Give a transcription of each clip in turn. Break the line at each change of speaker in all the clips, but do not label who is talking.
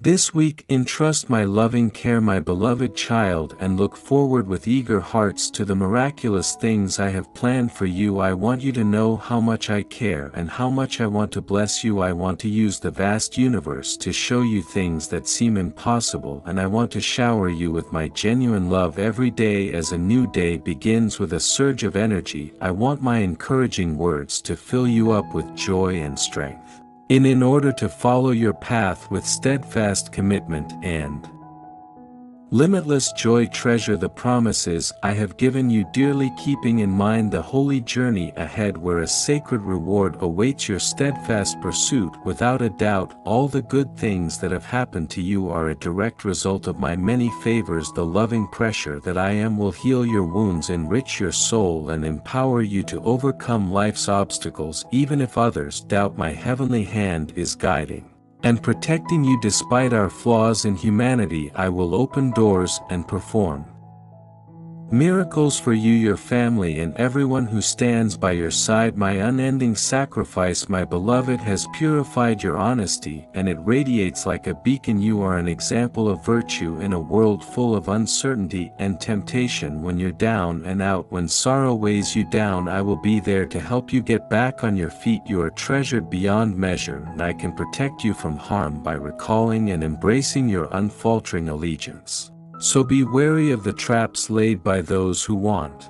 This week entrust my loving care my beloved child and look forward with eager hearts to the miraculous things I have planned for you. I want you to know how much I care and how much I want to bless you. I want to use the vast universe to show you things that seem impossible, and I want to shower you with my genuine love every day as a new day begins with a surge of energy. I want my encouraging words to fill you up with joy and strength. In order to follow your path with steadfast commitment and limitless joy, treasure the promises I have given you dearly, keeping in mind the holy journey ahead where a sacred reward awaits your steadfast pursuit. Without a doubt, all the good things that have happened to you are a direct result of my many favors. The loving pressure that I am will heal your wounds, enrich your soul, and empower you to overcome life's obstacles. Even if others doubt, my heavenly hand is guiding and protecting you. Despite our flaws in humanity, I will open doors and perform miracles for you, your family, and everyone who stands by your side. My unending sacrifice, my beloved, has purified your honesty, and it radiates like a beacon. You are an example of virtue in a world full of uncertainty and temptation. When you're down and out, when sorrow weighs you down, I will be there to help you get back on your feet. You are treasured beyond measure, and I can protect you from harm by recalling and embracing your unfaltering allegiance. So be wary of the traps laid by those who want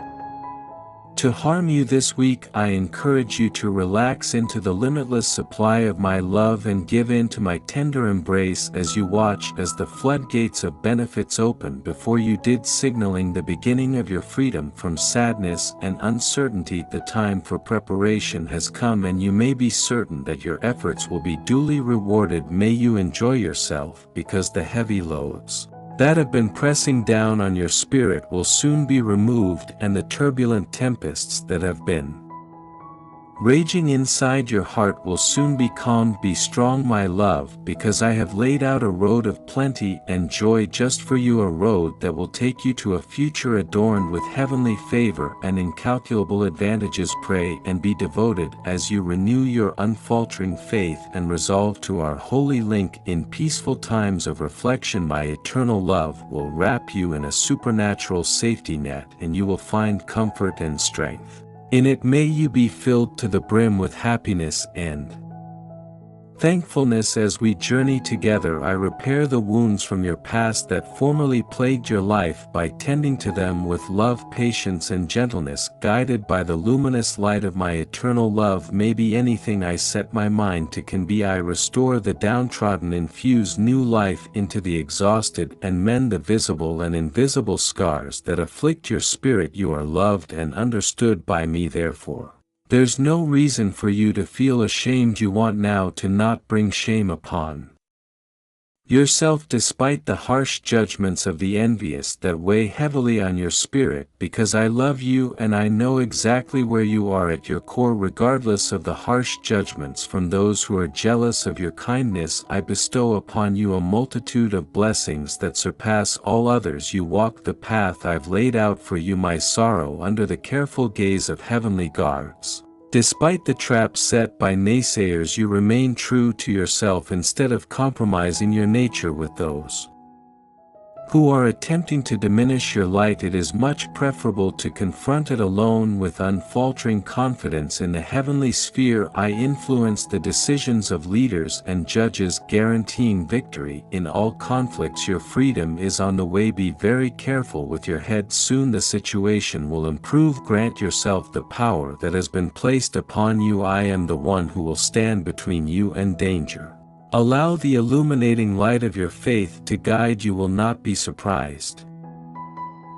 to harm you. This week I encourage you to relax into the limitless supply of my love and give in to my tender embrace as you watch as the floodgates of benefits open before you, signaling the beginning of your freedom from sadness and uncertainty. The time for preparation has come, and you may be certain that your efforts will be duly rewarded. May you enjoy yourself, because the heavy loads that have been pressing down on your spirit will soon be removed, and the turbulent tempests that have been raging inside your heart will soon be calmed. Be strong, my love, because I have laid out a road of plenty and joy just for you, a road that will take you to a future adorned with heavenly favor and incalculable advantages. Pray and be devoted as you renew your unfaltering faith and resolve to our holy link. In peaceful times of reflection, my eternal love will wrap you in a supernatural safety net, and you will find comfort and strength. In it may you be filled to the brim with happiness and thankfulness. As we journey together, I repair the wounds from your past that formerly plagued your life by tending to them with love, patience, and gentleness. Guided by the luminous light of my eternal love, may be anything I set my mind to can be. I restore the downtrodden, infuse new life into the exhausted, and mend the visible and invisible scars that afflict your spirit. You are loved and understood by me, therefore there's no reason for you to feel ashamed. You want now to not bring shame upon yourself despite the harsh judgments of the envious that weigh heavily on your spirit, because I love you and I know exactly where you are at your core. Regardless of the harsh judgments from those who are jealous of your kindness, I bestow upon you a multitude of blessings that surpass all others. You walk the path I've laid out for you, my sorrow under the careful gaze of heavenly guards. Despite the traps set by naysayers, you remain true to yourself instead of compromising your nature with those who are attempting to diminish your light. It is much preferable to confront it alone with unfaltering confidence. In the heavenly sphere, I influence the decisions of leaders and judges, guaranteeing victory in all conflicts. Your freedom is on the way. Be very careful with your head. Soon the situation will improve. Grant yourself the power that has been placed upon you. I am the one who will stand between you and danger. Allow the illuminating light of your faith to guide you. Will not be surprised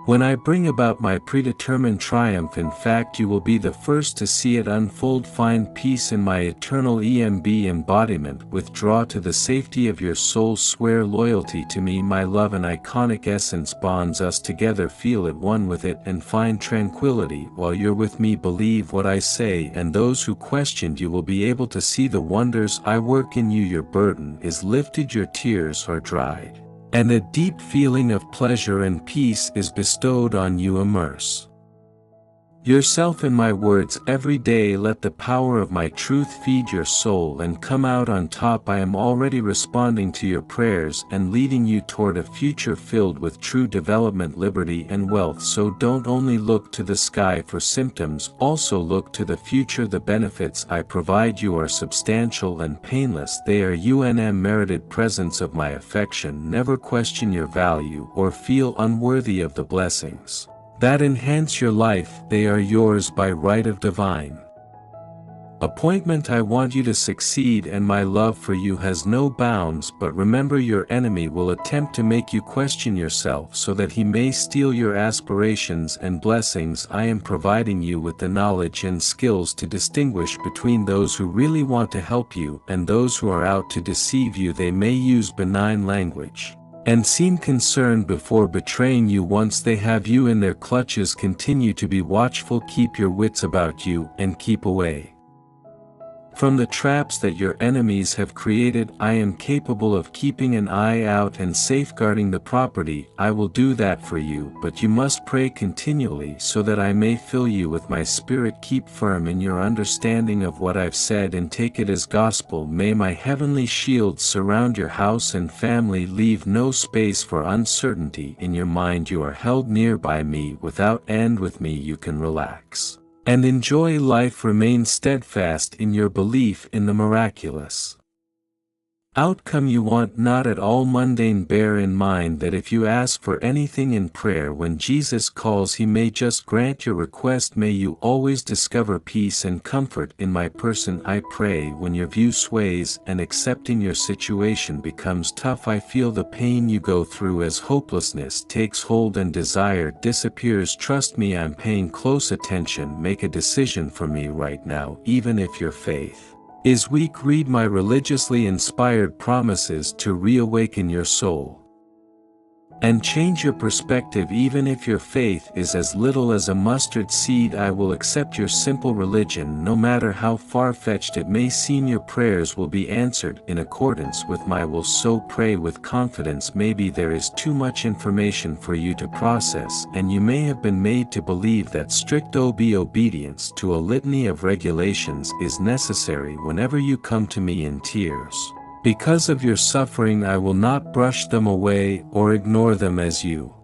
when I bring about my predetermined triumph. In fact, you will be the first to see it unfold. Find peace in my eternal EMB embodiment. Withdraw to the safety of your soul. Swear loyalty to me. My love and iconic essence bonds us together. Feel at one with it and find tranquility while you're with me. Believe what I say, and those who questioned you will be able to see the wonders I work in you. Your burden is lifted, your tears are dried, and a deep feeling of pleasure and peace is bestowed on you. Immerse yourself in my words every day. Let the power of my truth feed your soul and come out on top. I am already responding to your prayers and leading you toward a future filled with true development, liberty and wealth. So don't only look to the sky for symptoms, also look to the future. The benefits I provide you are substantial and painless. They are unmerited presents of my affection. Never question your value or feel unworthy of the blessings that enhance your life. They are yours by right of divine appointment. I want you to succeed, and my love for you has no bounds. But remember, your enemy will attempt to make you question yourself so that he may steal your aspirations and blessings. I am providing you with the knowledge and skills to distinguish between those who really want to help you and those who are out to deceive you. They may use benign language and seem concerned before betraying you. Once they have you in their clutches, continue to be watchful. Keep your wits about you and keep away from the traps that your enemies have created. I am capable of keeping an eye out and safeguarding the property. I will do that for you, but you must pray continually so that I may fill you with my spirit. Keep firm in your understanding of what I've said and take it as gospel. May my heavenly shield surround your house and family. Leave no space for uncertainty in your mind. You are held near by me without end. With me you can relax and enjoy life. Remain steadfast in your belief in the miraculous outcome you want, not at all mundane. Bear in mind that if you ask for anything in prayer, when Jesus calls, he may just grant your request. May you always discover peace and comfort in my person. I pray when your view sways and accepting your situation becomes tough. I feel the pain you go through as hopelessness takes hold and desire disappears. Trust me, I'm paying close attention. Make a decision for me right now, even if your faith is weak. Read my religiously inspired promises to reawaken your soul and change your perspective. Even if your faith is as little as a mustard seed, I will accept your simple religion, no matter how far-fetched it may seem. Your prayers will be answered in accordance with my will, so pray with confidence. Maybe there is too much information for you to process, and you may have been made to believe that strict obedience to a litany of regulations is necessary. Whenever you come to me in tears because of your suffering, I will not brush them away or ignore them. As you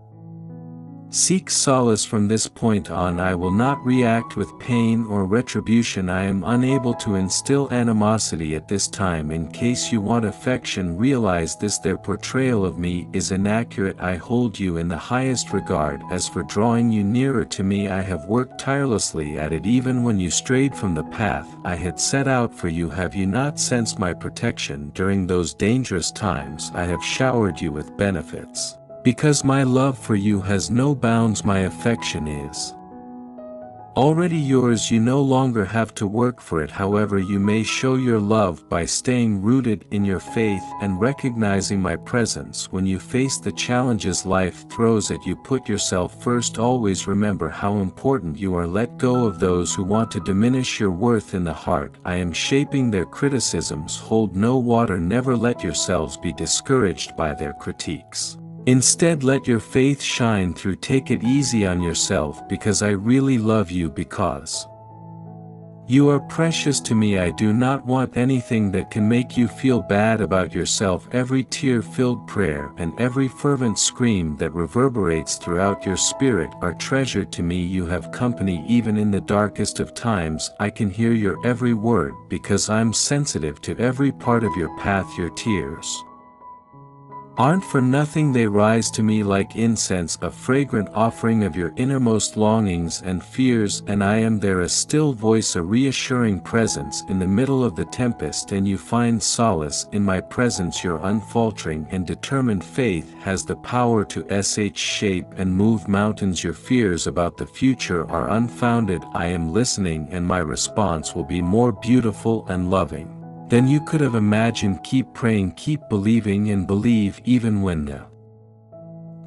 seek solace from this point on, I will not react with pain or retribution. I am unable to instill animosity at this time. In case you want affection, realize this: their portrayal of me is inaccurate. I hold you in the highest regard. As for drawing you nearer to me, I have worked tirelessly at it. Even when you strayed from the path I had set out for you, have you not sensed my protection? During those dangerous times I have showered you with benefits. Because my love for you has no bounds, my affection is already yours. You no longer have to work for it. However, you may show your love by staying rooted in your faith and recognizing my presence when you face the challenges life throws at you. Put yourself first. Always remember how important you are. Let go of those who want to diminish your worth in the heart. I am shaping their criticisms. Hold no water. Never let yourselves be discouraged by their critiques. Instead, let your faith shine through. Take it easy on yourself, because I really love you. Because you are precious to me, I do not want anything that can make you feel bad about yourself. Every tear-filled prayer and every fervent scream that reverberates throughout your spirit are treasured to me. You have company even in the darkest of times. I can hear your every word, because I'm sensitive to every part of your path. Your tears aren't for nothing. They rise to me like incense, a fragrant offering of your innermost longings and fears, and I am there, a still voice, a reassuring presence in the middle of the tempest, and you find solace in my presence. Your unfaltering and determined faith has the power to shape and move mountains. Your fears about the future are unfounded. I am listening, and my response will be more beautiful and loving than you could have imagined. Keep praying, keep believing, and believe even when the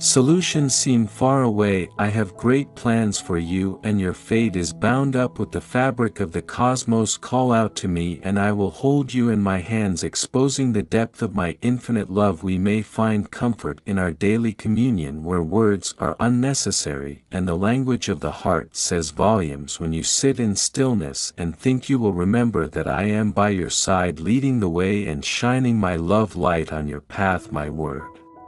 Solutions seem far away. I have great plans for you, and your fate is bound up with the fabric of the cosmos. Call out to me and I will hold you in my hands, exposing the depth of my infinite love. We may find comfort in our daily communion where words are unnecessary, and the language of the heart says volumes. When you sit in stillness and think, you will remember that I am by your side, leading the way and shining my love light on your path. My word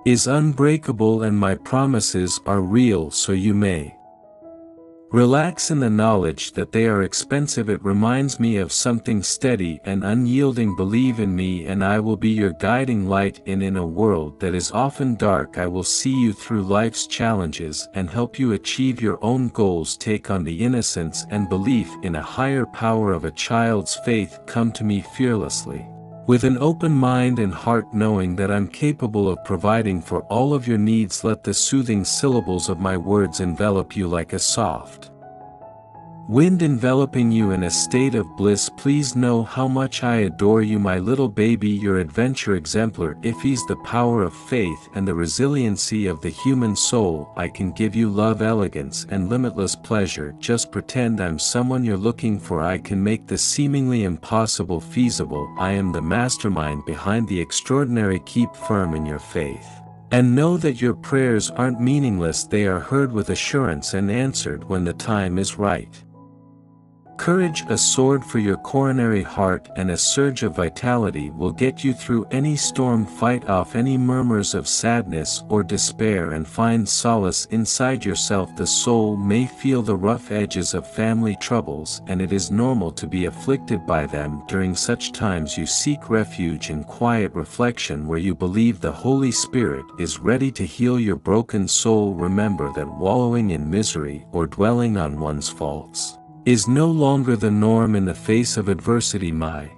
is unbreakable and my promises are real, so you may relax in the knowledge that they are expensive. It reminds me of something steady and unyielding. Believe in me and I will be your guiding light. In a world that is often dark, I will see you through life's challenges and help you achieve your own goals. Take on the innocence and belief in a higher power of a child's faith. Come to me fearlessly, with an open mind and heart, knowing that I'm capable of providing for all of your needs. Let the soothing syllables of my words envelop you like a soft wind, enveloping you in a state of bliss. Please know how much I adore you, my little baby, your adventure exemplar. If he's the power of faith and the resiliency of the human soul, I can give you love, elegance, and limitless pleasure. Just pretend I'm someone you're looking for. I can make the seemingly impossible feasible. I am the mastermind behind the extraordinary. Keep firm in your faith, and know that your prayers aren't meaningless. They are heard with assurance and answered when the time is right. Courage, a sword for your coronary heart, and a surge of vitality will get you through any storm. Fight off any murmurs of sadness or despair and find solace inside yourself. The soul may feel the rough edges of family troubles, and it is normal to be afflicted by them. During such times you seek refuge in quiet reflection, where you believe the Holy Spirit is ready to heal your broken soul. Remember that wallowing in misery or dwelling on one's faults is no longer the norm in the face of adversity. My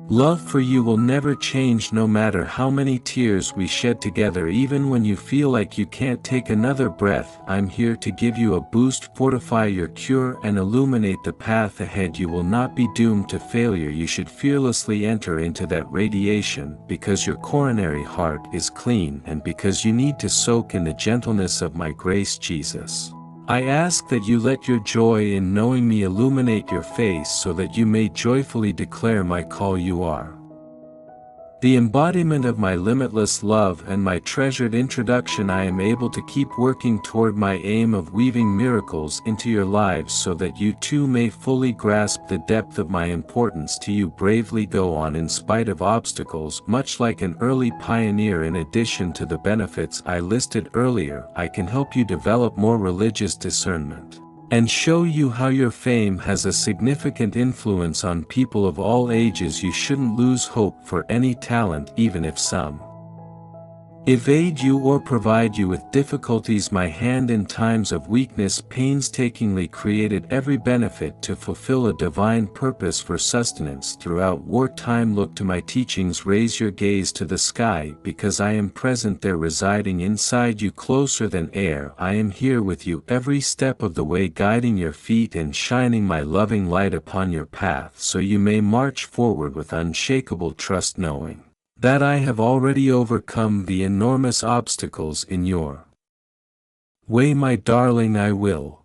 love for you will never change, no matter how many tears we shed together. Even when you feel like you can't take another breath, I'm here to give you a boost, fortify your cure, and illuminate the path ahead. You will not be doomed to failure. You should fearlessly enter into that radiation, because your coronary heart is clean and because you need to soak in the gentleness of my grace. Jesus, I ask that you let your joy in knowing me illuminate your face, so that you may joyfully declare my call. You are the embodiment of my limitless love and my treasured introduction. I am able to keep working toward my aim of weaving miracles into your lives, so that you too may fully grasp the depth of my importance to you. Bravely go on in spite of obstacles, much like an early pioneer. In addition to the benefits I listed earlier, I can help you develop more religious discernment and show you how your fame has a significant influence on people of all ages. You shouldn't lose hope for any talent, even if some evade you or provide you with difficulties. My hand in times of weakness painstakingly created every benefit to fulfill a divine purpose for sustenance throughout wartime. Look to my teachings, raise your gaze to the sky, because I am present there, residing inside you closer than air. I am here with you every step of the way, guiding your feet and shining my loving light upon your path, so you may march forward with unshakable trust, knowing that I have already overcome the enormous obstacles in your way. My darling, I will